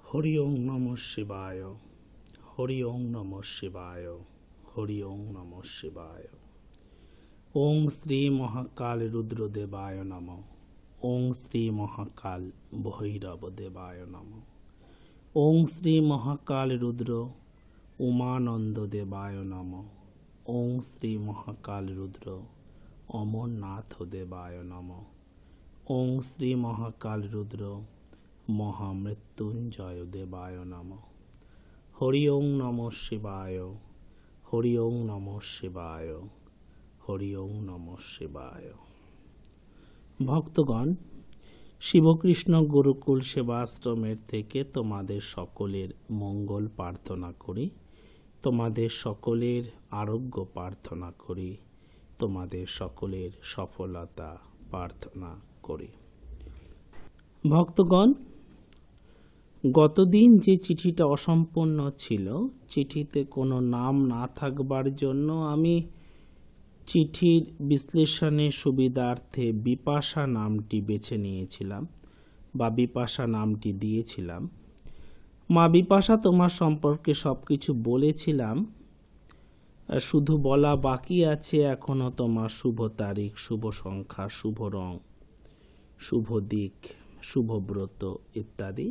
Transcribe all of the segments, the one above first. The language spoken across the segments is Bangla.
হরি ওং নমঃ শিবায়, হরি ওং নমঃ শিবায়, হরি ওং নমঃ শিবায়। ওং শ্রী মহাকাল রুদ্রদেবায় নমঃ। ওং শ্রী মহাকাল ভৈরব দেবায় নমঃ। ওং শ্রী মহাকাল রুদ্র উমানন্দ দেবায় নমঃ। ওং শ্রী মহাকাল রুদ্র অমরনাথ দেবায় নমঃ। ওং শ্রী মহাকাল রুদ্র মহামৃত্যুঞ্জয় দেবায় নমঃ। হরি ওং নমঃ শিবায়, হরি ওং নমঃ শিবায়, হরি ওং নমঃ শিবায়। ভক্তগণ, শিবকৃষ্ণ গুরুকুল সেবাশ্রমের থেকে তোমাদের সকলের মঙ্গল প্রার্থনা করি, তোমাদের সকলের আরোগ্য প্রার্থনা করি, তোমাদের সকলের সফলতা প্রার্থনা করি। ভক্তগণ, গতদিন যে চিঠিটা অসম্পূর্ণ ছিল, চিঠিতে কোনো নাম না থাকবার জন্য আমি চিঠির বিশ্লেষণের সুবিধার্থে বিপাশা নামটি বেছে নিয়েছিলাম বা বিপাশা নামটি দিয়েছিলাম। মা বিপাশা, তোমার সম্পর্কে সব কিছু বলেছিলাম, শুধু বলা বাকি আছে এখনো তোমার শুভ তারিখ, শুভ সংখ্যা, শুভ রং, শুভ দিক, শুভব্রত ইত্যাদি।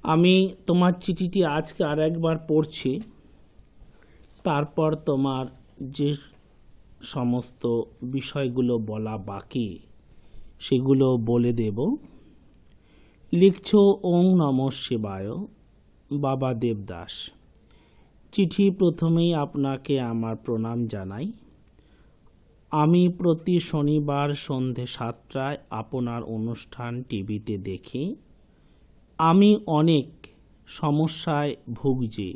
আমি তোমার চিঠিটি আজকে আর একবার পড়ছি, তারপর তোমার যে সমস্ত বিষয়গুলো বলা বাকি সেগুলো বলে দেব। লিখছ ওং নমঃ শিবায়, বাবা দেবদাস। চিঠি প্রথমেই আপনাকে আমার প্রণাম জানাই। আমি প্রতি শনিবার সন্ধে 7টায় আপনার অনুষ্ঠান টিভিতে দেখি। আমি অনেক সমস্যায় ভুগছি।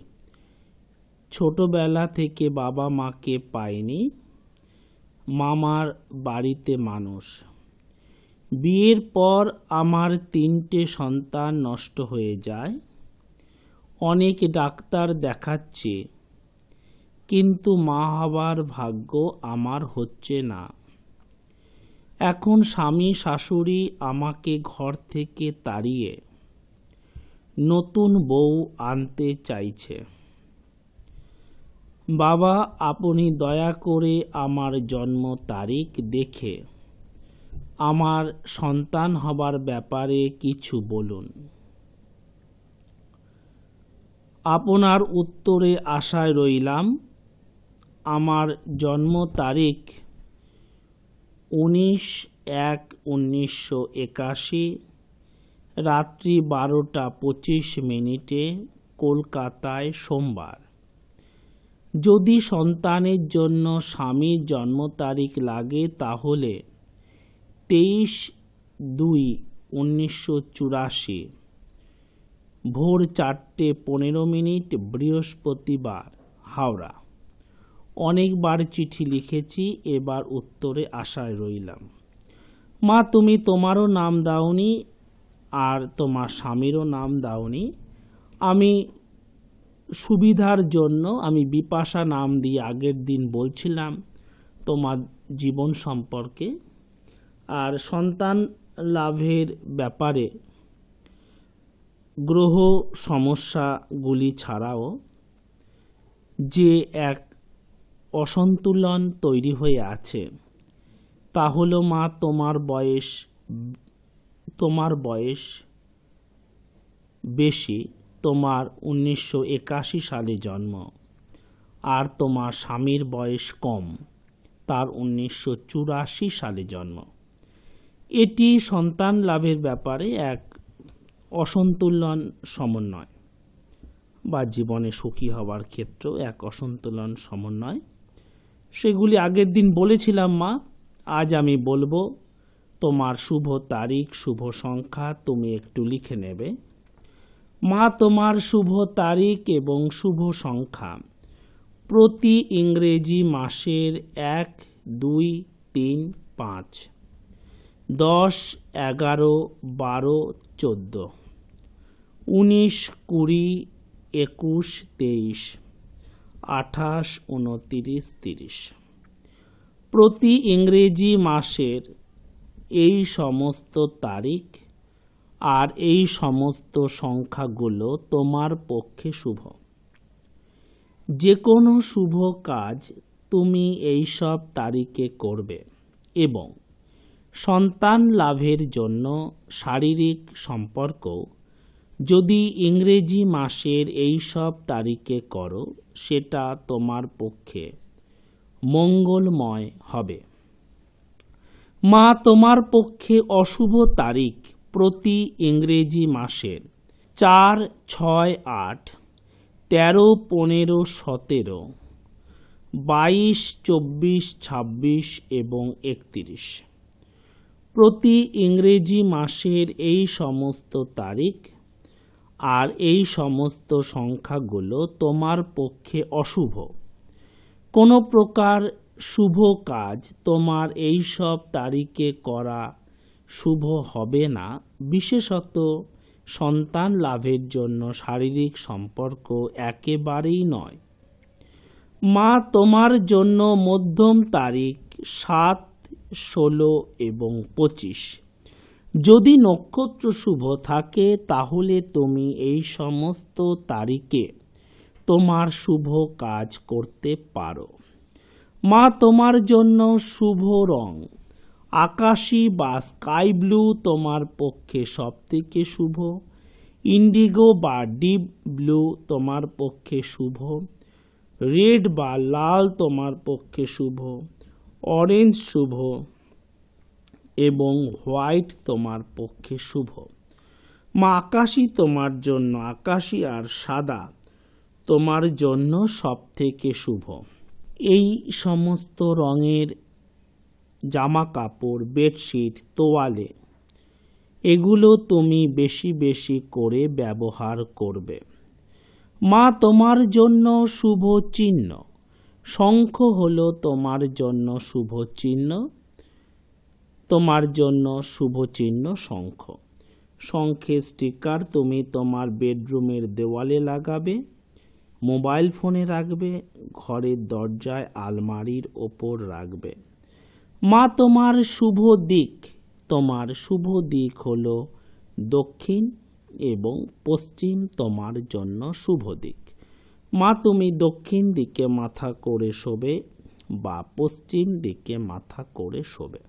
ছোটবেলা থেকে বাবা মাকে পাইনি, মামার বাড়িতে মানুষ। বিয়ের পর আমার 3টে সন্তান নষ্ট হয়ে যায়। অনেক ডাক্তার দেখাচ্ছি, কিন্তু মা হবার ভাগ্য আমার হচ্ছে না। এখন স্বামী শাশুড়ি আমাকে ঘর থেকে তাড়িয়ে নতুন বউ আনতে চাইছে। বাবা, আপনি দয়া করে আমার জন্ম তারিখ দেখে আমার সন্তান হবার ব্যাপারে কিছু বলুন। আপনার উত্তরে আশায় রইলাম। আমার জন্ম তারিখ 19/1/1981, রাত্রি 12:25, কলকাতায়, সোমবার। যদি সন্তানের জন্য স্বামীর জন্ম তারিখ লাগে তাহলে 23/2/1984, ভোর 4:15, বৃহস্পতিবার, হাওড়া। অনেকবার চিঠি লিখেছি, এবার উত্তরে আশায় রইলাম। মা, তুমি তোমারও নাম দাওনি আর তোমার স্বামীরও নাম দাওনি। আমি সুবিধার জন্য আমি বিপাশা নাম দিয়ে আগের দিন বলছিলাম তোমার জীবন সম্পর্কে। আর সন্তান লাভের ব্যাপারে গ্রহ সমস্যাগুলি ছাড়াও যে এক অসন্তুলন তৈরি হয়ে আছে, তা হলো মা, তোমার বয়স বেশি, তোমার 1981 সালে জন্ম, আর তোমার স্বামীর বয়স কম, তার 1984 সালে জন্ম। এটি সন্তান লাভের ব্যাপারে এক অসন্তুলন সমন্বয়, বা জীবনে সুখী হওয়ার ক্ষেত্রেও এক অসন্তুলন সমন্বয়। সেগুলি আগের দিন বলেছিলাম মা, আজ আমি বলবো। তোমার শুভ তারিখ, শুভ সংখ্যা তুমি একটু লিখে নেবে। মা, তোমার শুভ তারিখ এবং শুভ সংখ্যা প্রতি ইংরেজি মাসের 1, 2, 3, 5, 10, 11, 12, 14, 19, 20, 21, 23, 28, 29, 30। প্রতি ইংরেজি মাসের এই সমস্ত তারিখ আর এই সমস্ত সংখ্যাগুলো তোমার পক্ষে শুভ। যে কোনো শুভ কাজ তুমি এই সব তারিখে করবে এবং সন্তান লাভের জন্য শারীরিক সম্পর্ক যদি ইংরেজি মাসের এই সব তারিখে করো সেটা তোমার পক্ষে মঙ্গলময় হবে। মা তোমার পক্ষে অশুভ তারিখ প্রতি ইংরেজি মাসের 4, 6, 8, 13, 15, 17, 22, 24, 26 এবং 31 প্রতি ইংরেজি মাসের এই সমস্ত তারিখ আর এই সমস্ত সংখ্যাগুলো তোমার পক্ষে অশুভ। কোনো প্রকার শুভ কাজ তোমার এই সব তারিখে করা শুভ হবে না, বিশেষত সন্তান লাভের জন্য শারীরিক সম্পর্ক একেবারেই নয়। মা তোমার জন্য মধ্যম তারিখ 7, 16 এবং 25 যদি নক্ষত্র শুভ থাকে তাহলে তুমি এই সমস্ত তারিখে তোমার শুভ কাজ করতে পারো। মা তোমার জন্য শুভ রং আকাশী বা স্কাই ব্লু তোমার পক্ষে সবথেকে শুভ। ইন্ডিগো বা ডিপ ব্লু তোমার পক্ষে শুভ। রেড বা লাল তোমার পক্ষে শুভ। অরেঞ্জ শুভ এবং হোয়াইট তোমার পক্ষে শুভ। মা আকাশী তোমার জন্য আকাশী আর সাদা তোমার জন্য সবথেকে শুভ। এই সমস্ত রঙের জামা কাপড়, বেডশিট, তোয়ালে এগুলো তুমি বেশি বেশি করে ব্যবহার করবে। মা তোমার জন্য শুভ চিহ্ন শঙ্খ হলো তোমার জন্য শুভ চিহ্ন। তোমার জন্য শুভ চিহ্ন শঙ্খ। শঙ্খের স্টিকার তুমি তোমার বেডরুমের দেওয়ালে লাগাবে, মোবাইল ফোনে রাখবে, ঘরের দরজায় আলমারির ওপর রাখবে। মা তোমার শুভ দিক হলো দক্ষিণ এবং পশ্চিম তোমার জন্য শুভ দিক। মা তুমি দক্ষিণ দিকে মাথা করে শোবে বা পশ্চিম দিকে মাথা করে শোবে।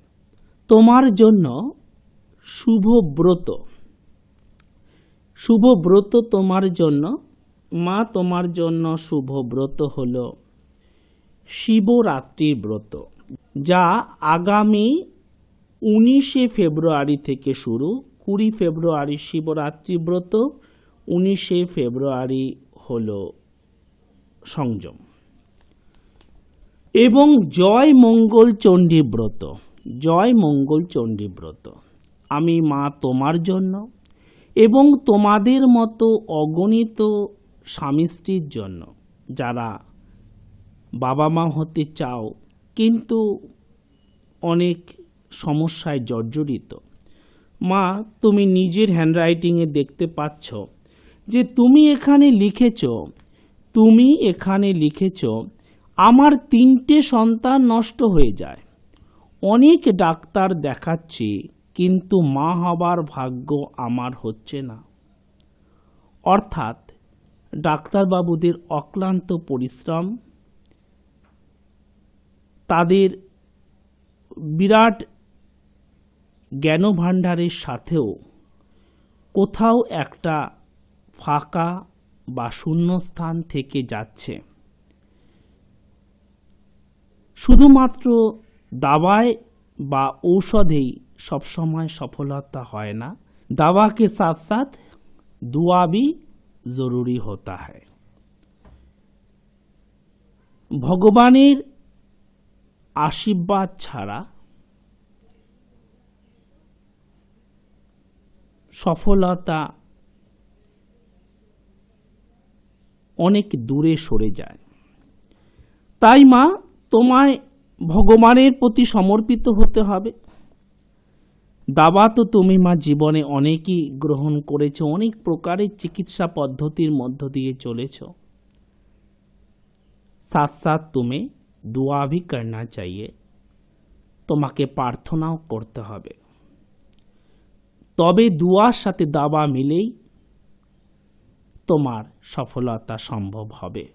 তোমার জন্য শুভ ব্রত তোমার জন্য। মা তোমার জন্য শুভ ব্রত হলো শিবরাত্রির ব্রত, যা আগামী 19 ফেব্রুয়ারি থেকে শুরু। 20 ফেব্রুয়ারি শিবরাত্রি ব্রত, 19 ফেব্রুয়ারি হলো সংযম। এবং জয় মঙ্গল চণ্ডী ব্রত আমি মা তোমার জন্য এবং তোমাদের মতো অগণিত স্বামী স্ত্রীর জন্য যারা বাবা মা হতে চাও কিন্তু অনেক সমস্যায় জর্জরিত। মা তুমি নিজের হ্যান্ডরাইটিংয়ে দেখতে পাচ্ছ যে তুমি এখানে লিখেছ আমার 3টে সন্তান নষ্ট হয়ে যায়। অনেক ডাক্তার দেখাচ্ছি কিন্তু মা হবার ভাগ্য আমার হচ্ছে না। অর্থাৎ ডাক্তারবাবুদের অক্লান্ত পরিশ্রম, তাদের বিরাট জ্ঞানভাণ্ডারের সাথেও কোথাও একটা ফাঁকা বা শূন্যস্থান থেকে যাচ্ছে। শুধুমাত্র দাওয়ায় বা ঔষধেই সবসময় সফলতা হয় না। दवा के साथ साथ दुआ भी जरूरी होता है। ভগবানের আশীর্বাদ ছাড়া সফলতা অনেক দূরে সরে যায়। তাই মা তোমায় ভগবানের প্রতি সমর্পিত হতে হবে। দাবা তো তুমি মা জীবনে অনেকই গ্রহণ করেছো, অনেক প্রকারের চিকিৎসা পদ্ধতির মধ্য দিয়ে চলেছো। साथ साथ तुम्हें दुआ भी करना चाहिए, তোমাকে প্রার্থনাও করতে হবে। তবে দুয়ার সাথে দাবা মিলেই তোমার সফলতা সম্ভব হবে।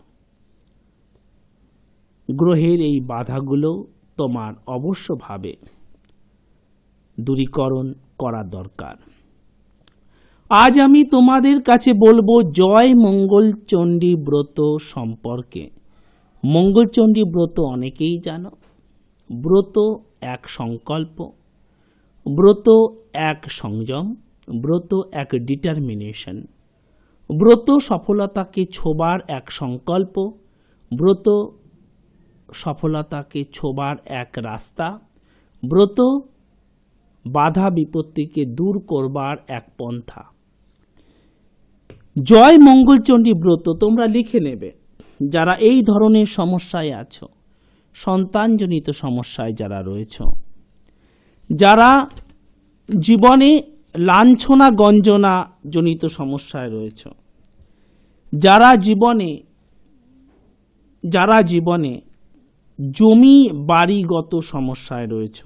গ্রহের এই বাধাগুলো তোমার অবশ্যভাবে দূরীকরণ করা দরকার। আজ আমি তোমাদের কাছে বলবো জয় মঙ্গলচণ্ডী ব্রত সম্পর্কে। মঙ্গলচণ্ডী ব্রত অনেকেই জানো। ব্রত এক সংকল্প, ব্রত এক সংযম, ব্রত এক ডিটারমিনেশন। ব্রত সফলতাকে ছোবার এক সংকল্প, ব্রত সফলতাকে ছোবার এক রাস্তা, ব্রত বাধা বিপত্তিকে দূর করবার এক পন্থা। জয় মঙ্গলচণ্ডী ব্রত তোমরা লিখে নেবে যারা এই ধরনের সমস্যায় আছো, সন্তানজনিত সমস্যায় যারা রয়েছ, যারা জীবনে লাঞ্ছনা গঞ্জনা জনিত সমস্যায় রয়েছ, যারা জীবনে জমি বাড়িগত সমস্যায় রয়েছ,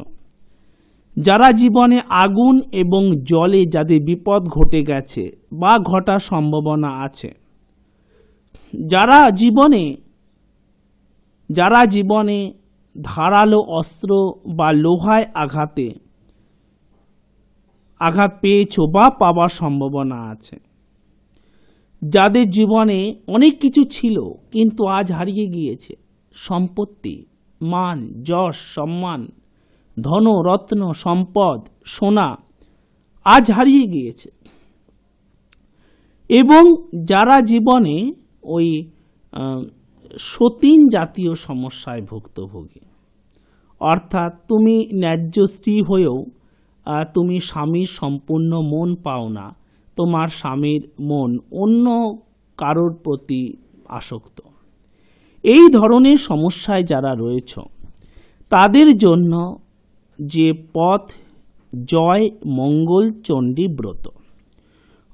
যারা জীবনে আগুন এবং জলে যাদের বিপদ ঘটে গেছে বা ঘটার সম্ভাবনা আছে, যারা জীবনে ধারালো অস্ত্র বা লোহায় আঘাত পেয়েছো বা পাওয়ার সম্ভাবনা আছে, যাদের জীবনে অনেক কিছু ছিল কিন্তু আজ হারিয়ে গিয়েছে, সম্পত্তি, মান, যশ, সম্মান, ধন, রত্ন, সম্পদ, সোনা আজ হারিয়ে গিয়েছে, এবং যারা জীবনে ওই সতীন জাতীয় সমস্যায় ভুক্তভোগী, অর্থাৎ তুমি ন্যায্য স্ত্রী হয়েও তুমি স্বামীর সম্পূর্ণ মন পাও না, তোমার স্বামীর মন অন্য কারোর প্রতি আসক্ত। এই ধরনের সমস্যায় যারা রয়েছ তাদের জন্য যে পথ জয় মঙ্গলচণ্ডী ব্রত।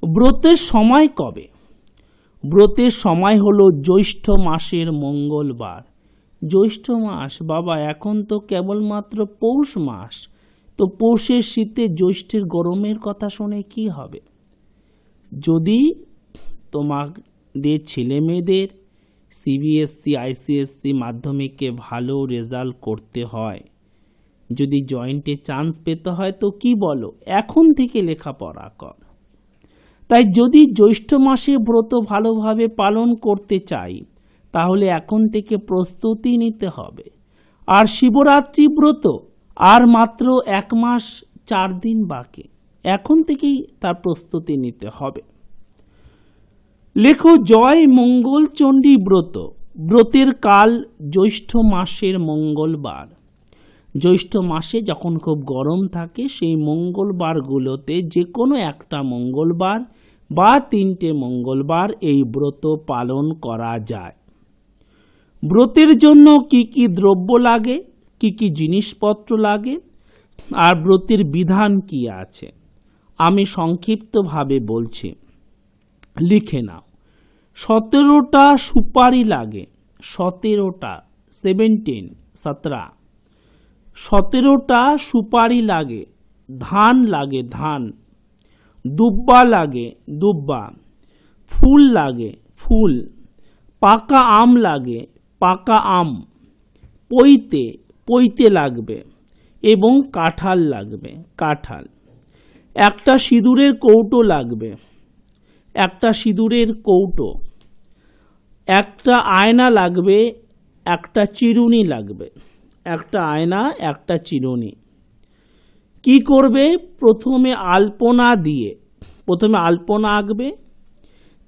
ব্রতের সময় কবে? ব্রতের সময় হলো জ্যৈষ্ঠ মাসের মঙ্গলবার। জ্যৈষ্ঠ মাস বাবা, এখন তো কেবলমাত্র পৌষ মাস, তো পৌষের শীতে জ্যৈষ্ঠের গরমের কথা শুনে কি হবে? যদি তোমাদের ছেলে মেয়েদের সিবিএসসি আইসিএসসি মাধ্যমিকে ভালো রেজাল্ট করতে হয়, যদি জয়েন্টে চান্স পেতে হয়, তো কি বলো, এখন থেকে লেখাপড়া কর। তাই যদি জ্যৈষ্ঠ মাসে ব্রত ভালোভাবে পালন করতে চাই তাহলে এখন থেকে প্রস্তুতি নিতে হবে। আর শিবরাত্রি ব্রত আর মাত্র 1 মাস 4 দিন বাকি, এখন থেকেই তার প্রস্তুতি নিতে হবে। লেখো জয় মঙ্গলচণ্ডী ব্রত। ব্রতের কাল জ্যৈষ্ঠ মাসের মঙ্গলবার। জ্যৈষ্ঠ মাসে যখন খুব গরম থাকে সেই মঙ্গলবারগুলোতে যে কোনো একটা মঙ্গলবার বা 3টে মঙ্গলবার এই ব্রত পালন করা যায়। ব্রতের জন্য কি কি দ্রব্য লাগে, কি কি জিনিসপত্র লাগে, আর ব্রতের বিধান কি আছে আমি সংক্ষিপ্তভাবে বলছি, লিখে নাও। 17টা সুপারি লাগে, 17টা সুপারি লাগে, ধান লাগে, ধান, দুব্বা লাগে, দুব্বা, ফুল লাগে, ফুল, পাকা আম লাগে, পাকা আম, পৈতে লাগবে এবং কাঁঠাল লাগবে, কাঁঠাল। একটা সিঁদুরের কৌটো লাগবে, একটা সিঁদুরের কৌটো, একটা আয়না লাগবে, একটা চিরুনি লাগবে, একটা আয়না, একটা চিরুনি। কি করবে? প্রথমে আলপনা আঁকবে,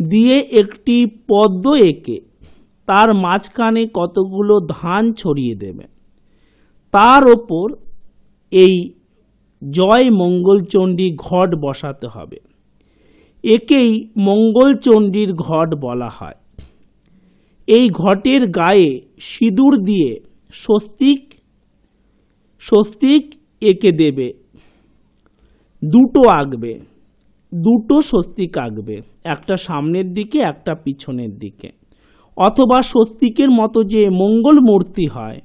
দিয়ে একটি পদ্ম এঁকে তার মাঝখানে কতগুলো ধান ছড়িয়ে দেবে, তার ওপর এই জয় মঙ্গলচণ্ডী ঘট বসাতে হবে। একেই মঙ্গলচণ্ডীর ঘট বলা হয়। এই ঘটের গায়ে সিঁদুর দিয়ে স্বস্তিক এঁকে দেবে, দুটো আঁকবে, দুটো স্বস্তিক আঁকবে, একটা সামনের দিকে একটা পিছনের দিকে, অথবা স্বস্তিকের মতো যে মঙ্গল মূর্তি হয়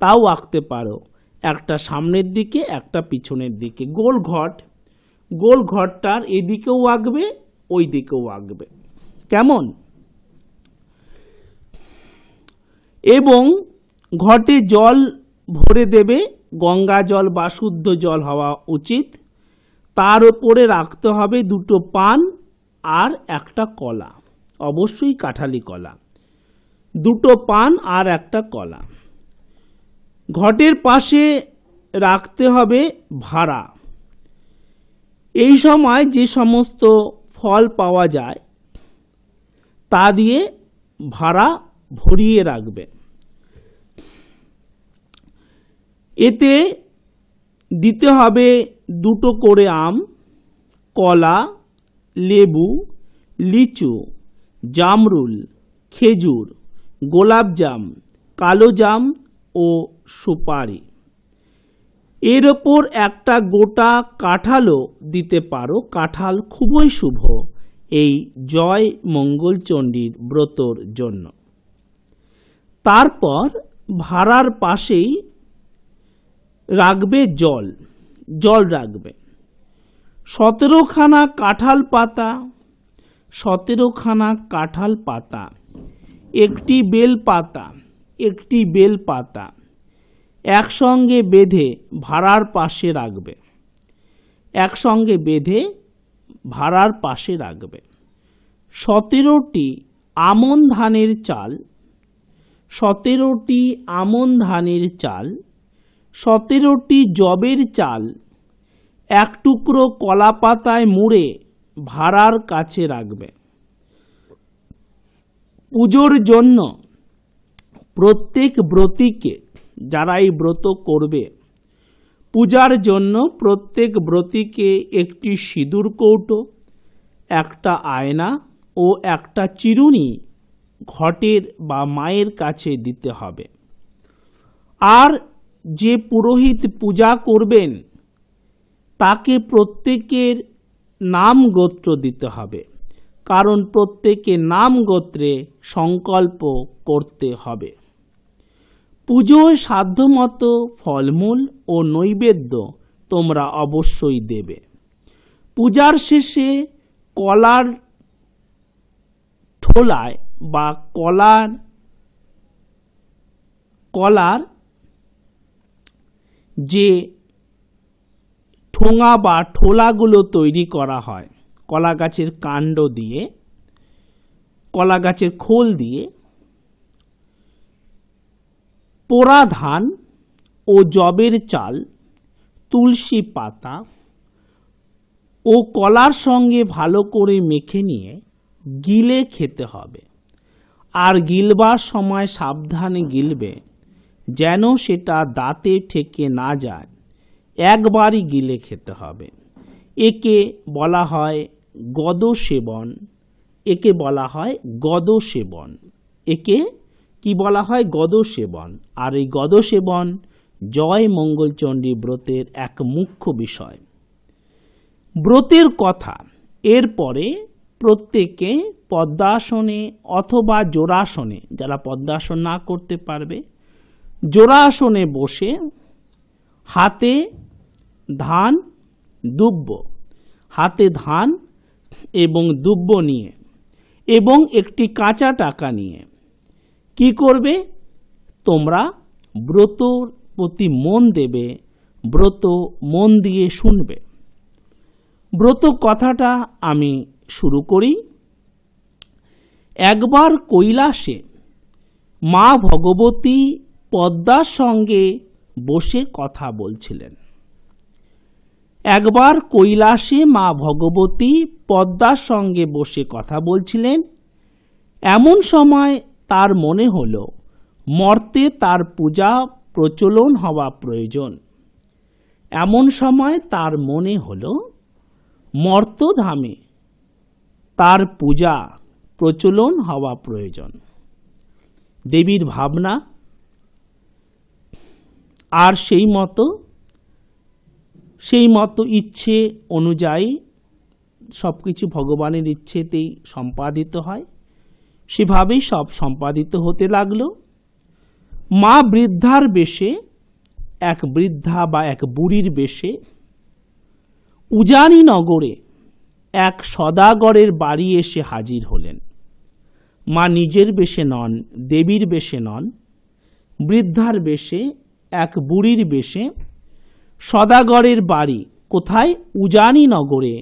তাও আঁকতে পারো, একটা সামনের দিকে একটা পিছনের দিকে, গোল ঘট গোল ঘরটার এদিকেও আঁকবে ওই দিকেও আঁকবে, কেমন? এবং ঘটে জল ভরে দেবে, গঙ্গা জল বা শুদ্ধ জল হওয়া উচিত। তার উপরে রাখতে হবে দুটো পান আর একটা কলা, অবশ্যই কাঁঠালি কলা। দুটো পান আর একটা কলা। ঘটের পাশে রাখতে হবে ভাড়া। এই সময় যে সমস্ত ফল পাওয়া যায় তা দিয়ে ভাড়া ভরিয়ে রাখবে। এতে দিতে হবে দুটো করে আম, কলা, লেবু, লিচু, জামরুল, খেজুর, গোলাপজাম, কালো জাম ও সুপারি। এর ওপর একটা গোটা কাঁঠালও দিতে পারো। কাঁঠাল খুবই শুভ এই জয় মঙ্গলচণ্ডীর ব্রতর জন্য। তারপর ভাড়ার পাশেই রাখবে জল, জল রাখবে। 17খানা কাঁঠাল পাতা, 17খানা কাঁঠাল পাতা, একটি বেল পাতা, একটি বেল পাতা একসঙ্গে বেঁধে ভাড়ার পাশে রাখবে, একসঙ্গে বেঁধে ভাড়ার পাশে রাখবে। 17টি আমন ধানের চাল, 17টি আমন ধানের চাল, 17টি জবের চাল এক টুকরো কলা পাতায় মুড়ে ভাড়ার কাছে রাখবে। পুজোর জন্য প্রত্যেক ব্রতীকে, যারা এই ব্রত করবে, পূজার জন্য প্রত্যেক ব্রতীকে একটি সিঁদুর কৌটো, একটা আয়না ও একটা চিরুনি ঘটের বা মায়ের কাছে দিতে হবে। আর যে পুরোহিত পূজা করবেন তাকে প্রত্যেকের নাম গোত্র দিতে হবে, কারণ প্রত্যেকের নাম গোত্রে সংকল্প করতে হবে। পুজোয় সাধ্যমতো ফলমূল ও নৈবেদ্য তোমরা অবশ্যই দেবে। পূজার শেষে কলার ঠোলায় বা কলার যে ঠোঙা বা ঠোলাগুলো তৈরি করা হয় কলা গাছের কাণ্ড দিয়ে, কলা গাছের খোল দিয়ে, পোড়া ধান ও জবের চাল, তুলসী পাতা ও কলার সঙ্গে ভালো করে মেখে নিয়ে গিলে খেতে হবে। আর গিলবার সময় সাবধানে গিলবে, যেন সেটা দাঁতে ঠেকে না যায়। একবারই গিলে খেতে হবে। একে বলা হয় গদ সেবন, একে বলা হয় গদ সেবন। একে কি বলা হয়? গদ সেবন। আর এই গদ সেবন জয় মঙ্গলচণ্ডী ব্রতের এক মুখ্য বিষয়। ব্রতের কথা এরপরে প্রত্যেকে পদ্মাসনে অথবা জোড়াসনে, যারা পদ্মাসন না করতে পারবে, জোড়াসনে বসে হাতে ধান দুব্ব, হাতে ধান এবং দুব্ব নিয়ে এবং একটি কাঁচা টাকা নিয়ে কি করবে? তোমরা ব্রতর প্রতি মন দেবে, ব্রত মন দিয়ে শুনবে। ব্রত কথাটা আমি শুরু করি। একবার কৈলাসে মা ভগবতী পদ্মার সঙ্গে বসে কথা বলছিলেন। একবার কৈলাসে মা ভগবতী পদ্মার সঙ্গে বসে কথা বলছিলেন। এমন সময় তার মনে হলো মর্তে তার পূজা প্রচলন হওয়া প্রয়োজন। এমন সময় তার মনে হলো মর্তধামে তার পূজা প্রচলন হওয়া প্রয়োজন। দেবীর ভাবনা, আর সেই মতো ইচ্ছে অনুযায়ী সব কিছু ভগবানের ইচ্ছেতেই সম্পাদিত হয়। সেভাবেই সব সম্পাদিত হতে লাগলো। মা বৃদ্ধার বেশে, এক বৃদ্ধা বা এক বুড়ির বেশে উজানি নগরে এক সদাগরের বাড়ি এসে হাজির হলেন। মা নিজের বেশে নন, দেবীর বেশে নন, বৃদ্ধার বেশে, এক বুড়ির বেশে সদাগরের বাড়ি, কোথায়? উজানি নগরে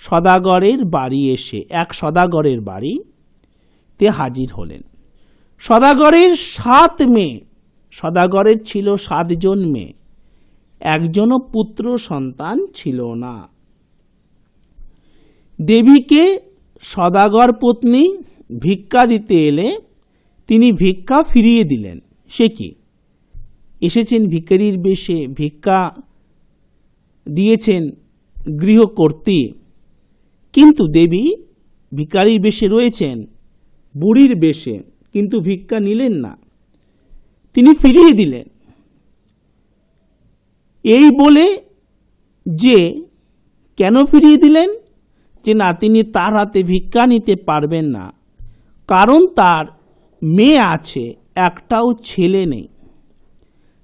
সদাগরের বাড়ি এসে এক সদাগরের বাড়িতে হাজির হলেন। সদাগরের 7 মেয়ে, সদাগরের ছিল 7 জন মেয়ে, একজনও পুত্র সন্তান ছিল না। দেবীকে সদাগর পত্নী ভিক্ষা দিতে এলে তিনি ভিক্ষা ফিরিয়ে দিলেন। সে কি, এসেছেন ভিখারির বেশে, ভিক্ষা দিয়েছেন গৃহকর্ত্রী, কিন্তু দেবী ভিখারির বেশে রয়েছেন, বুড়ির বেশে, কিন্তু ভিক্ষা নিলেন না, তিনি ফিরিয়ে দিলেন। এই বলে যে কেন ফিরিয়ে দিলেন, যে না, তিনি তার হাতে ভিক্ষা নিতে পারবেন না, কারণ তার মেয়ে আছে, একটাও ছেলে নেই,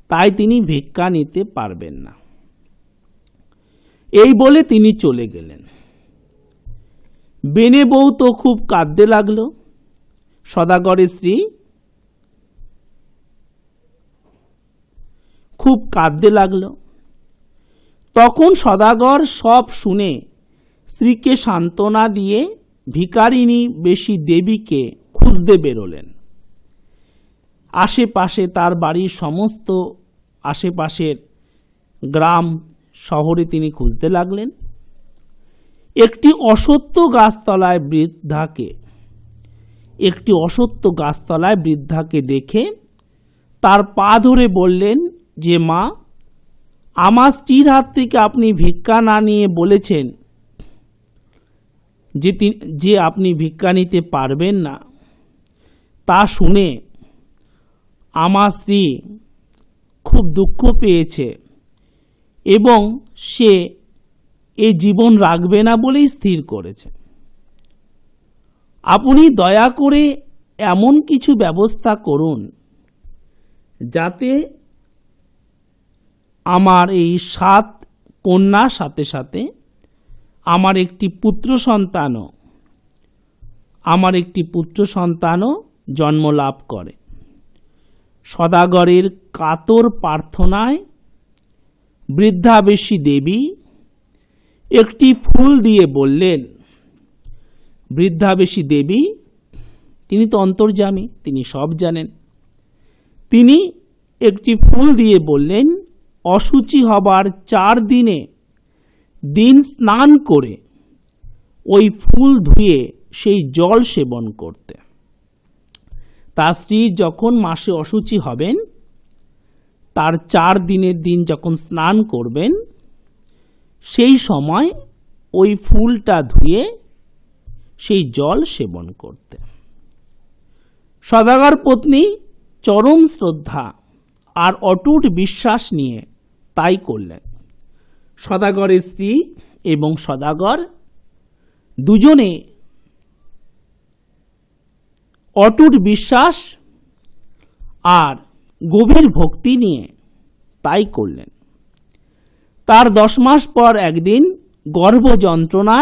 তাই তিনি ভিক্ষা নিতে পারবেন না। এই বলে তিনি চলে গেলেন। বেনে বউ তো খুব কাঁদতে লাগলো। সদাগরের স্ত্রী খুব কাঁদতে লাগলো। তখন সদাগর সব শুনে স্ত্রীকে সান্ত্বনা দিয়ে ভিখারিণী বেশি দেবীকে খুঁজতে বেরোলেন। আশেপাশে তার বাড়ির সমস্ত আশেপাশের গ্রাম শহরে তিনি খুঁজতে লাগলেন। একটি অশ্বত্থ গাছতলায় দেখে তার পা ধরে বললেন যে মা, আমার স্ত্রীর হাত থেকে আপনি ভিক্ষা না নিয়ে বলেছেন যে আপনি ভিক্ষা নিতে পারবেন না। তা শুনে আমার স্ত্রী খুব দুঃখ পেয়েছে এবং সে এই জীবন রাখবে না বলেই স্থির করেছে। আপনি দয়া করে এমন কিছু ব্যবস্থা করুন যাতে আমার এই 7 কন্যার সাথে সাথে আমার একটি পুত্র সন্তানও জন্ম লাভ করে। সদাগরের কাতর প্রার্থনায় বৃদ্ধাবেশী দেবী একটি ফুল দিয়ে বললেন, বৃদ্ধাবেশী দেবী, তিনি তো অন্তর্যামী, তিনি সব জানেন, তিনি একটি ফুল দিয়ে বললেন, অশুচি হবার 4 দিন স্নান করে ওই ফুল ধুয়ে সেই জল সেবন করতে। তার স্ত্রী যখন মাসে অশুচি হবেন, তার 4 দিনের দিন যখন স্নান করবেন, সেই সময় ওই ফুলটা ধুয়ে সেই জল সেবন করতে। সদাগর পত্নী চরম শ্রদ্ধা আর অটুট বিশ্বাস নিয়ে তাই করলেন। সদাগরের স্ত্রী এবং সদাগর দুজনে অটুট বিশ্বাস আর গভীর ভক্তি নিয়ে তাই করলেন। তার 10 মাস পর একদিন গর্ভযন্ত্রণা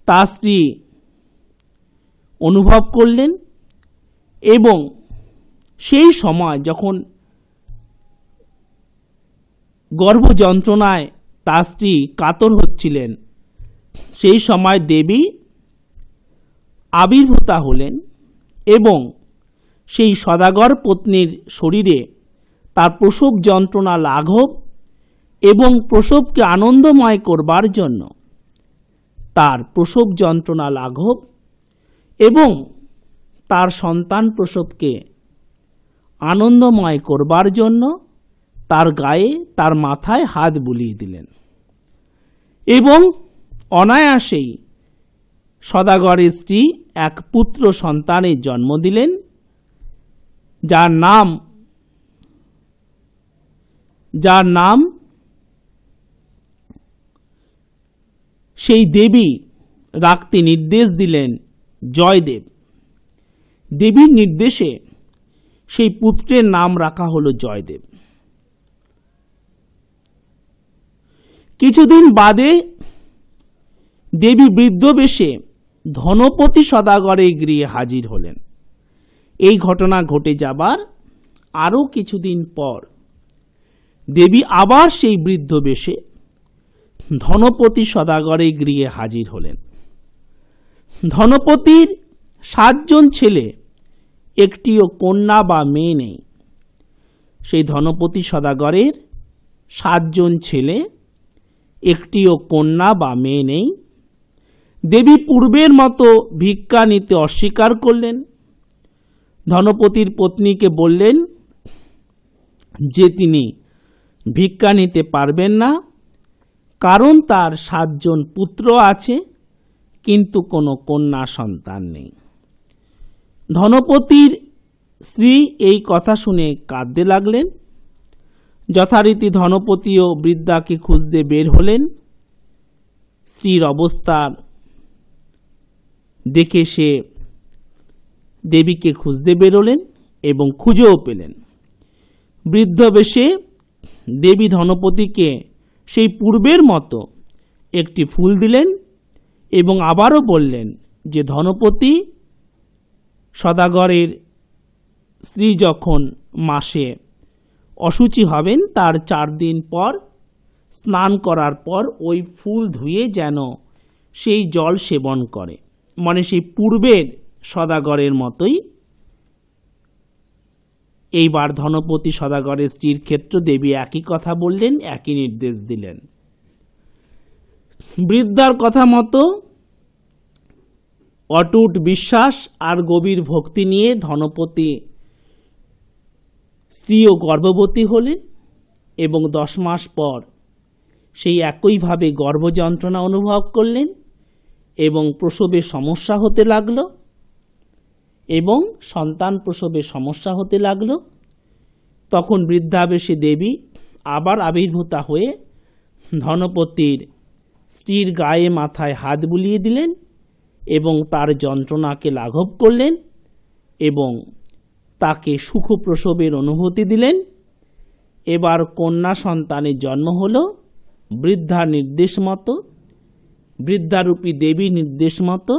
তার স্ত্রী অনুভব করলেন এবং সেই সময় যখন গর্ভযন্ত্রণায় তার স্ত্রী কাতর হচ্ছিলেন, সেই সময় দেবী আবির্ভূতা হলেন এবং সেই সদাগর পত্নীর শরীরে তার প্রসব যন্ত্রণা লাঘব এবং প্রসবকে আনন্দময় করবার জন্য, তার প্রসব যন্ত্রণা লাঘব এবং তার সন্তান প্রসবকে আনন্দময় করবার জন্য তার গায়ে, তার মাথায় হাত বুলিয়ে দিলেন এবং অনায়াসেই সদাগরের স্ত্রী এক পুত্র সন্তানের জন্ম দিলেন, যার নাম সেই দেবী রাখতে নির্দেশ দিলেন জয়দেব। দেবীর নির্দেশে সেই পুত্রের নাম রাখা হলো জয়দেব। কিছুদিন বাদে দেবী বৃদ্ধ বেশে ধনপতি সদাগরের গৃহে হাজির হলেন। এই ঘটনা ঘটে যাবার আরও কিছুদিন পর দেবী আবার সেই বৃদ্ধ বেশে ধনপতি সদাগরের গৃহে হাজির হলেন। ধনপতির 7 জন ছেলে, একটিও কন্যা বা মেয়ে নেই। সেই ধনপতি সদাগরের 7 জন ছেলে, একটিও কন্যা বা মেয়ে নেই। দেবী পূর্বের মতো ভিক্ষা নিতে অস্বীকার করলেন। ধনপতির পত্নীকে বললেন যে তিনি ভিক্ষা নিতে পারবেন না, কারণ তার 7 জন পুত্র আছে কিন্তু কোনো কন্যা সন্তান নেই। ধনপতির স্ত্রী এই কথা শুনে কাঁদতে লাগলেন। যথারীতি ধনপতিও বৃদ্ধাকে খুঁজতে বের হলেন। স্ত্রীর অবস্থা দেখে সে দেবীকে খুঁজতে বেরোলেন এবং খুঁজেও পেলেন। বৃদ্ধ বেশে দেবী ধনপতিকে সেই পূর্বের মতো একটি ফুল দিলেন এবং আবারও বললেন যে ধনপতি সদাগরের স্ত্রী যখন মাসে অশুচি হবেন তার 4 দিন পর স্নান করার পর ওই ফুল ধুয়ে যেন সেই জল সেবন করে, মানে সেই পূর্বের সদাগরের মতোই। এইবার ধনপতি সদাগরের স্ত্রীর ক্ষেত্রে দেবী একই কথা বললেন, একই নির্দেশ দিলেন। বৃদ্ধার কথা মতো অটুট বিশ্বাস আর গভীর ভক্তি নিয়ে ধনপতি স্ত্রীও গর্ভবতী হলেন এবং 10 মাস পর সেই একইভাবে গর্ভযন্ত্রণা অনুভব করলেন এবং প্রসবে সমস্যা হতে লাগলো এবং সন্তান প্রসবে সমস্যা হতে লাগলো। তখন বৃদ্ধাবেশে দেবী আবার আবির্ভূতা হয়ে ধনপতির স্ত্রীর গায়ে মাথায় হাত বুলিয়ে দিলেন এবং তার যন্ত্রণাকে লাঘব করলেন এবং তাকে সুখ প্রসবের অনুভূতি দিলেন। এবার কন্যা সন্তানের জন্ম হলো। বৃদ্ধার নির্দেশ মতো, বৃদ্ধারূপী দেবীর নির্দেশ মতো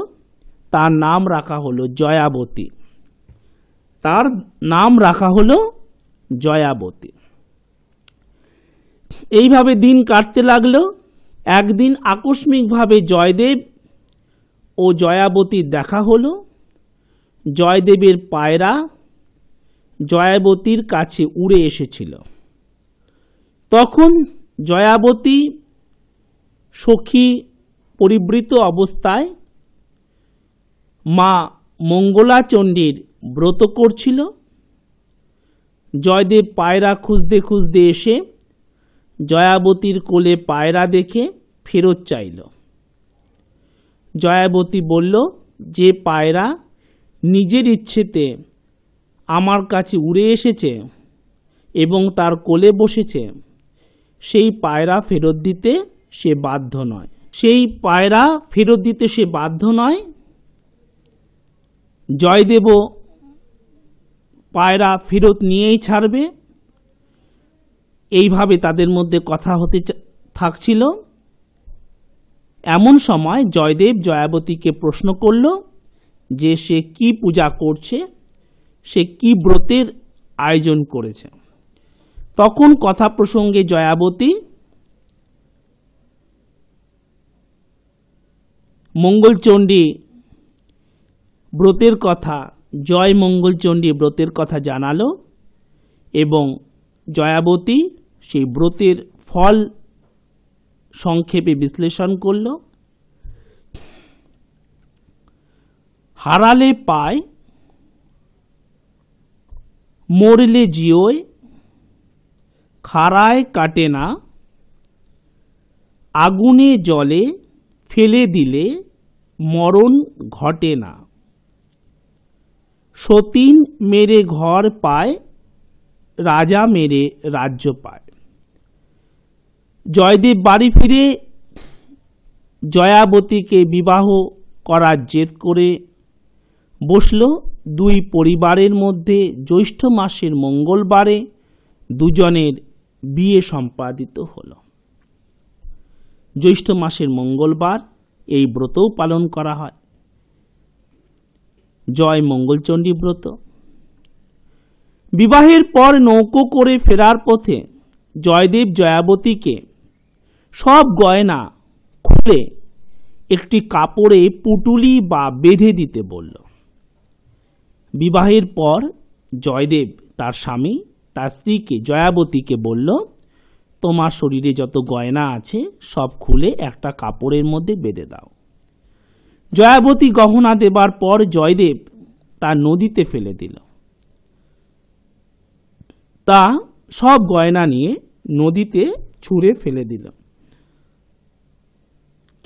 তার নাম রাখা হলো জয়াবতী। তার নাম রাখা হলো জয়াবতী। এইভাবে দিন কাটতে লাগলো। একদিন আকস্মিকভাবে জয়দেব ও জয়াবতীর দেখা হলো। জয়দেবের পায়রা জয়াবতীর কাছে উড়ে এসেছিল। তখন জয়াবতী সখী পরিবৃত অবস্থায় মা মঙ্গলা চণ্ডীর ব্রত করছিল। জয়দেব পায়রা খুঁজতে খুঁজতে এসে জয়াবতীর কোলে পায়রা দেখে ফেরত চাইল। জয়াবতী বলল যে পায়রা নিজের ইচ্ছেতে আমার কাছে উড়ে এসেছে এবং তার কোলে বসেছে, সেই পায়রা ফেরত দিতে সে বাধ্য নয়। সেই পায়রা ফেরত দিতে সে বাধ্য নয়। জয়দেবও পায়রা ফেরত নিয়েই ছাড়বে। এইভাবে তাদের মধ্যে কথা হতে থাকছিল। এমন সময় জয়দেব জয়াবতীকে প্রশ্ন করল যে সে কি পূজা করছে, সে কি ব্রতের আয়োজন করেছে। তখন কথা প্রসঙ্গে জয়াবতী মঙ্গলচণ্ডী ব্রতের কথা, জয় মঙ্গলচণ্ডী ব্রতের কথা জানালো এবং জয়াবতী সেই ব্রতের ফল সংক্ষেপে বিশ্লেষণ করল। হারালে পায়, মরলে জিওয়, খাড়ায় কাটে না, আগুনে জলে ফেলে দিলে মরণ ঘটে না, সতীন মেরে ঘর পায়, রাজা মেরে রাজ্য পায়। জয়দেব বাড়ি ফিরে জয়াবতীকে বিবাহ করার জেদ করে বসল দুই পরিবারের মধ্যে জ্যৈষ্ঠ মাসের মঙ্গলবারে দুজনের বিয়ে সম্পাদিত হল। জ্যৈষ্ঠ মাসের মঙ্গলবার এই ব্রতও পালন করা হয়, জয় মঙ্গলচণ্ডী ব্রত। বিবাহের পর নৌকো করে ফেরার পথে জয়দেব জয়াবতীকে সব গয়না খুলে একটি কাপড়ে পুটুলি বা বেঁধে দিতে বলল। বিবাহের পর জয়দেব তার স্বামী তার স্ত্রীকে জয়াবতীকে বলল, তোমার শরীরে যত গয়না আছে সব খুলে একটা কাপড়ের মধ্যে বেঁধে দাও। জয়াবতী গহনা দেবার পর জয়দেব তা নদীতে ফেলে দিল। তা সব গয়না নিয়ে নদীতে ছুঁড়ে ফেলে দিল।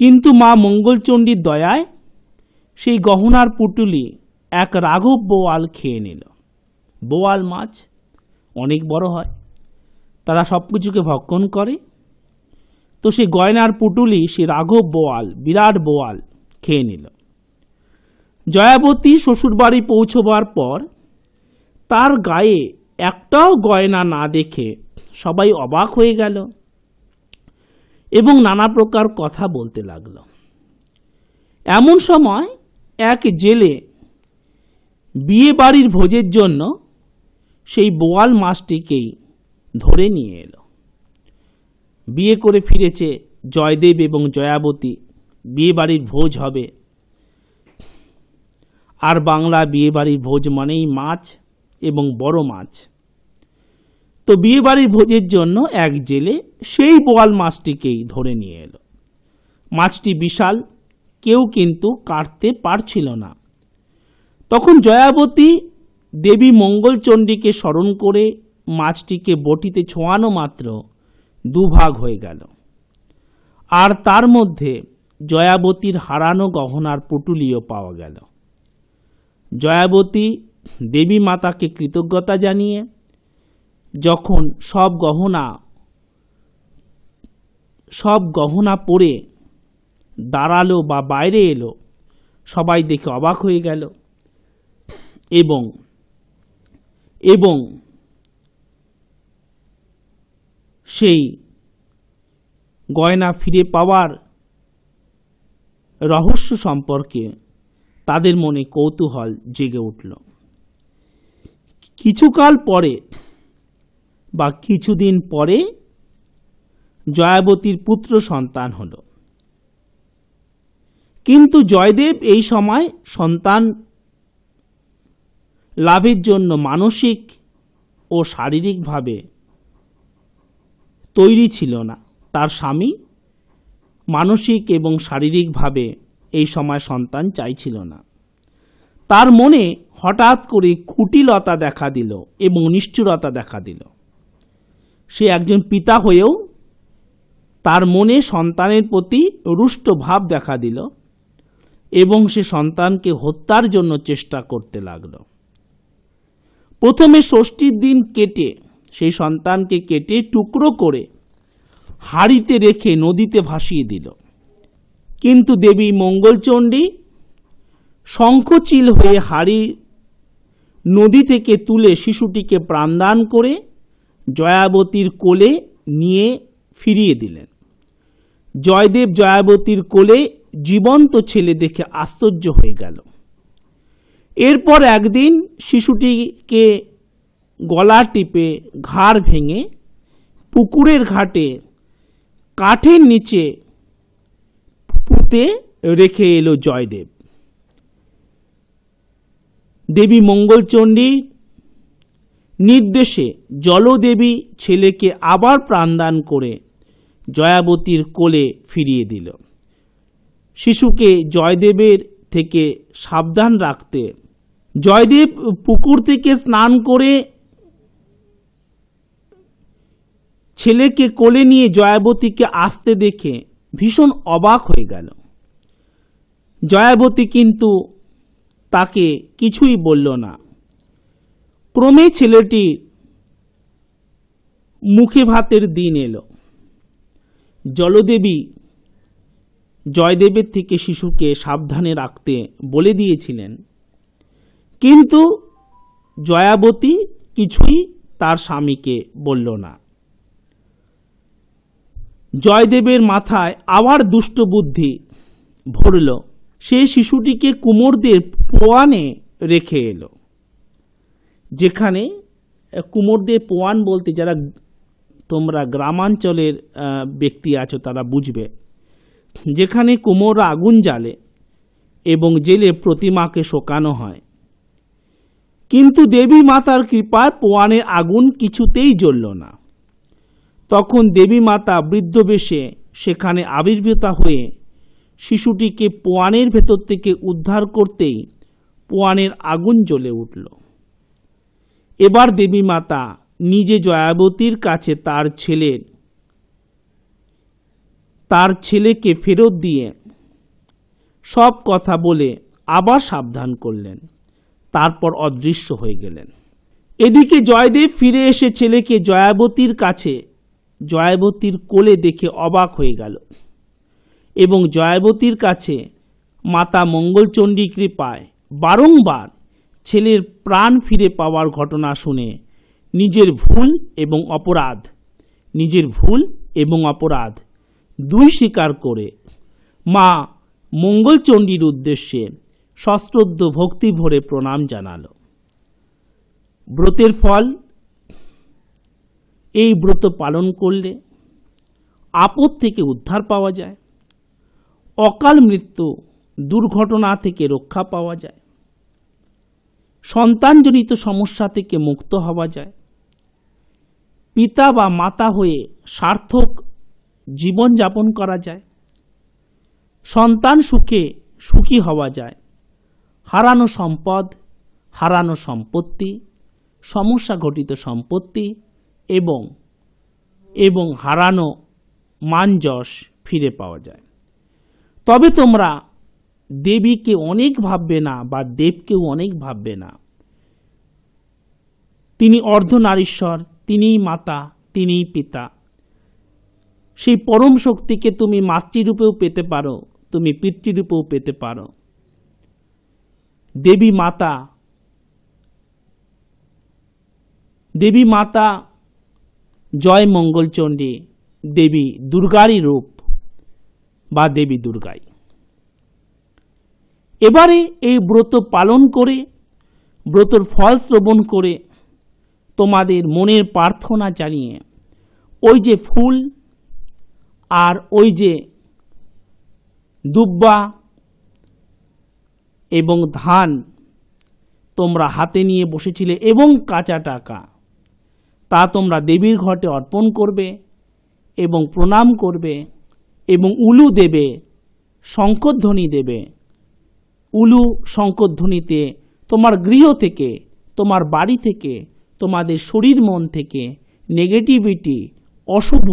কিন্তু মা মঙ্গলচণ্ডীর দয়ায় সেই গহনার পুটুলি এক রাঘব বোয়াল খেয়ে নিল। বোয়াল মাছ অনেক বড় হয়, তারা সব কিছুকে ভক্ষণ করে। তো সেই গয়নার পুটুলি সেই রাঘব বোয়াল, বিরাট বোয়াল খেয়ে নিল। জয়াবতী শ্বশুরবাড়ি পৌঁছবার পর তার গায়ে একটাও গয়না না দেখে সবাই অবাক হয়ে গেল এবং নানা প্রকার কথা বলতে লাগলো। এমন সময় এক জেলে বিয়ে বাড়ির ভোজের জন্য সেই বোয়াল মাছটিকেই ধরে নিয়ে এলো। বিয়ে করে ফিরেছে জয়দেব এবং জয়াবতী, বিয়ে বাড়ির ভোজ হবে। আর বাংলা বিয়ে বাড়ির ভোজ মানেই মাছ এবং বড় মাছ। তো বিয়ে বাড়ির ভোজের জন্য এক জেলে সেই বোয়াল মাছটিকেই ধরে নিয়ে এলো। মাছটি বিশাল, কেউ কিন্তু কাটতে পারছিল না। তখন জয়াবতী দেবী মঙ্গলচণ্ডীকে স্মরণ করে মাছটিকে বটিতে ছোঁয়ানো মাত্র দুভাগ হয়ে গেল। আর তার মধ্যে জয়াবতীর হারানো গহনার পুটুলিও পাওয়া গেল। জয়াবতী দেবী মাতাকে কৃতজ্ঞতা জানিয়ে যখন সব গহনা পরে দাঁড়ালো বা বাইরে এলো, সবাই দেখে অবাক হয়ে গেল এবং সেই গয়না ফিরে পাওয়ার রহস্য সম্পর্কে তাদের মনে কৌতূহল জেগে উঠল। কিছুকাল পরে বা কিছুদিন পরে জয়াবতীর পুত্র সন্তান হল। কিন্তু জয়দেব এই সময় সন্তান লাভের জন্য মানসিক ও শারীরিকভাবে তৈরি ছিল না। তার স্বামী মানসিক এবং শারীরিকভাবে এই সময় সন্তান চাইছিল না। তার মনে হঠাৎ করে কুটিলতা দেখা দিল এবং নিষ্ঠুরতা দেখা দিল। সে একজন পিতা হয়েও তার মনে সন্তানের প্রতি রুষ্ট ভাব দেখা দিল এবং সে সন্তানকে হত্যার জন্য চেষ্টা করতে লাগল। প্রথমে ষষ্ঠীর দিন সেই সন্তানকে কেটে টুকরো করে হাঁড়িতে রেখে নদীতে ভাসিয়ে দিল। কিন্তু দেবী মঙ্গলচণ্ডী শঙ্খচিল হয়ে হাঁড়ি নদী থেকে তুলে শিশুটিকে প্রাণদান করে জয়াবতীর কোলে নিয়ে ফিরিয়ে দিলেন। জয়দেব জয়াবতীর কোলে জীবন্ত ছেলে দেখে আশ্চর্য হয়ে গেল। এরপর একদিন শিশুটিকে গলা টিপে ঘাড় ভেঙে পুকুরের ঘাটে কাঠের নিচে পুঁতে রেখে এলো জয়দেব। দেবী মঙ্গলচণ্ডী নির্দেশে জলদেবী ছেলেকে আবার প্রাণদান করে জয়াবতীর কোলে ফিরিয়ে দিল। শিশুকে জয়দেবের থেকে সাবধান রাখতে জয়দেব পুকুর থেকে স্নান করে ছেলেকে কোলে নিয়ে জয়াবতীকে আসতে দেখে ভীষণ অবাক হয়ে গেল। জয়াবতী কিন্তু তাকে কিছুই বলল না। ক্রমে ছেলেটির মুখে ভাতের দিন এলো। জলদেবী জয়দেবের থেকে শিশুকে সাবধানে রাখতে বলে দিয়েছিলেন, কিন্তু জয়াবতী কিছুই তার স্বামীকে বলল না। জয়দেবের মাথায় আবার দুষ্ট বুদ্ধি ভরল। সে শিশুটিকে কুমোরদের পোয়ানে রেখে এলো। যেখানে কুমোরদের পোয়ান বলতে, যারা তোমরা গ্রামাঞ্চলের ব্যক্তি আছো তারা বুঝবে, যেখানে কুমোররা আগুন জ্বালে এবং জেলে প্রতিমাকে শোকানো হয়। কিন্তু দেবী মাতার কৃপায় পোয়ানের আগুন কিছুতেই জ্বলল না। তখন দেবী মাতা বৃদ্ধ বেশে সেখানে আবির্ভূত হয়ে শিশুটিকে পোয়ানের ভেতর থেকে উদ্ধার করতেই পোয়ানের আগুন জ্বলে উঠল। এবার দেবী মাতা নিজে জয়াবতীর কাছে তার ছেলেকে ফেরত দিয়ে সব কথা বলে আবার সাবধান করলেন, তারপর অদৃশ্য হয়ে গেলেন। এদিকে জয়দেব ফিরে এসে ছেলেকে জয়াবতীর কোলে দেখে অবাক হয়ে গেল এবং জয়াবতীর কাছে মাতা মঙ্গলচণ্ডী কৃপায় বারংবার ছেলের প্রাণ ফিরে পাওয়ার ঘটনা শুনে নিজের ভুল এবং অপরাধ দুই স্বীকার করে মা মঙ্গলচণ্ডীর উদ্দেশ্যে সশ্রদ্ধ ভক্তি ভরে প্রণাম জানাল। ব্রতের ফল, এই ব্রত পালন করলে আপদ থেকে উদ্ধার পাওয়া যায়, অকাল মৃত্যু দুর্ঘটনা থেকে রক্ষা পাওয়া যায়, সন্তানজনিত সমস্যা থেকে মুক্ত হওয়া যায়, পিতা বা মাতা হয়ে সার্থক জীবনযাপন করা যায়, সন্তান সুখী হওয়া যায়, হারানো সম্পদ, হারানো সম্পত্তি, সমস্যা ঘটিত সম্পত্তি এবং হারানো মান যশ ফিরে পাওয়া যায়। তবে তোমরা দেবীকে অনেক ভাববে না বা দেবকেও অনেক ভাববে না। তিনি অর্ধনারীশ্বর, তিনিই মাতা, তিনিই পিতা। সেই পরম শক্তিকে তুমি মাতৃরূপেও পেতে পারো, তুমি পিতৃরূপেও পেতে পারো। দেবী মাতা জয় মঙ্গলচণ্ডী দেবী দুর্গারই রূপ বা দেবী দুর্গাই। এবারে এই ব্রত পালন করে, ব্রতর ফল শ্রবণ করে, তোমাদের মনের প্রার্থনা জানিয়ে ওই যে ফুল আর ওই যে দুব্বা এবং ধান তোমরা হাতে নিয়ে বসেছিলে এবং কাঁচা টাকা, তা তোমরা দেবীর ঘটে অর্পণ করবে এবং প্রণাম করবে এবং উলু দেবে, শঙ্খধ্বনি দেবে। উলু শঙ্খধ্বনিতে তোমার গৃহ থেকে, তোমার বাড়ি থেকে, তোমাদের শরীর মন থেকে নেগেটিভিটি, অশুভ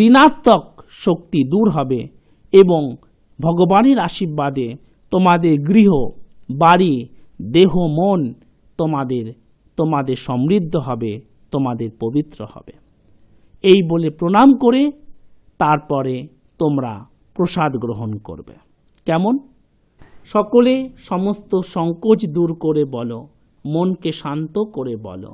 ঋণাত্মক শক্তি দূর হবে এবং ভগবানের আশীর্বাদে তোমাদের গৃহ, বাড়ি, দেহ, মন তোমাদের সমৃদ্ধ হবে, তোমাদের পবিত্র হবে। এই বলে প্রণাম করে তারপরে তোমরা প্রসাদ গ্রহণ করবে। কেমন? সকলে সমস্ত সংকোচ দূর করে বলো, মনকে শান্ত করে বলো।